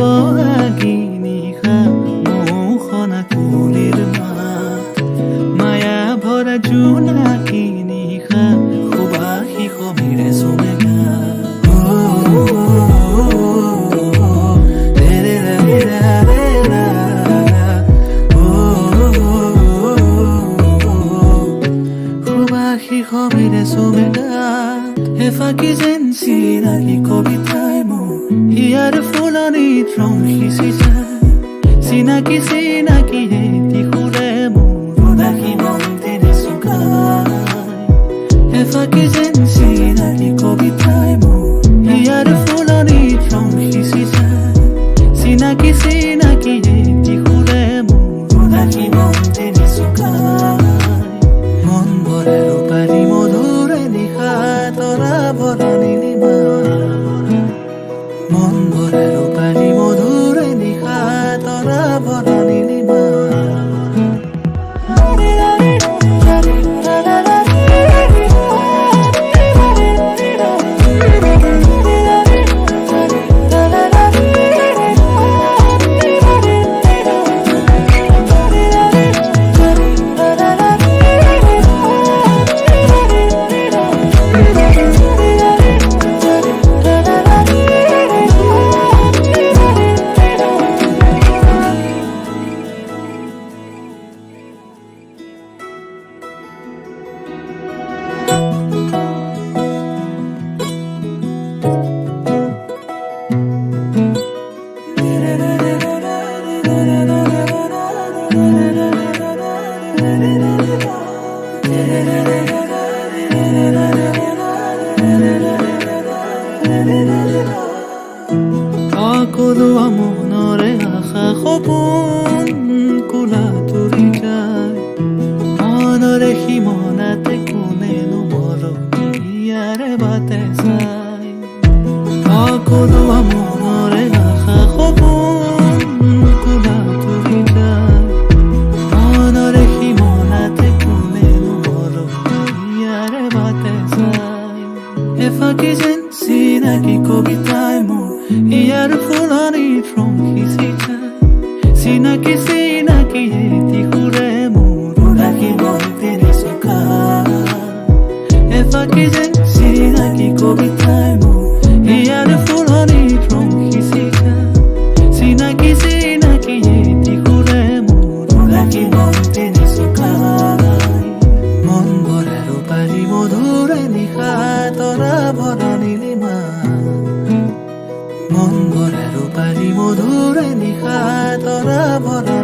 বহাগী নিশা মৌসনা কুলিৰ মাত মায়া ভৰা জোনাকী নিশা সুবাসী সমীৰে চুমেগা সমীৰে চুমেগা এফাকি যেন চিনাকি কবিতাই মোৰ হিয়াৰ ফুলনিত ৰং সিঁচি যায় চিনাকি চিনাকি এটি সুৰে মোৰ উদাসী মন্দিৰে চুকায় এফাকি যেন চিনাকি কবিতাই মোৰ হিয়াৰ ফুলনিত ৰং সিঁচি যায় চিনাকি চিনাকি এটি সুৰে মোৰ উদাসী মন্দিৰে চুকায় মন ভৰে ৰূপালী মধুৰে নিশা তৰা ভৰা নীলিমা মন ভৰে ৰূপালী মধুৰে নিশা তৰা ভৰা নীলিমা সকলো মনৰে আশা সপোন কোলা তুৰি যায় মনৰে সীমনাতে কোনেনো মৰমীয়াৰে বাটে চাই সকলো মনৰে আশা সপোন কোলা তুৰি যায় মনৰে সীমনাতে কোনেনো মৰমীয়াৰে বাটে চাই এফাকি যেন চিনাকি কবিতাই মোৰ ইয়াৰ ফুলনিত ৰং সিঁচি যায় চিনাকি চিনাকি এটি সুৰে মোৰ উদাসী মন্দিৰে চুকায় এফাকি যেন চিনাকি কবিতাই মোৰ ইয়াৰ ফুলনিত ৰং সিঁচি যায় চিনাকি চিনাকি এটি সুৰে মোৰ উদাসী মন্দিৰে চুকায় মন ভৰে ৰূপালী মধুৰে নিশা তৰা ভৰা নীলিমা মন ভৰে ৰূপালী মধুৰে নিশা তৰা ভৰা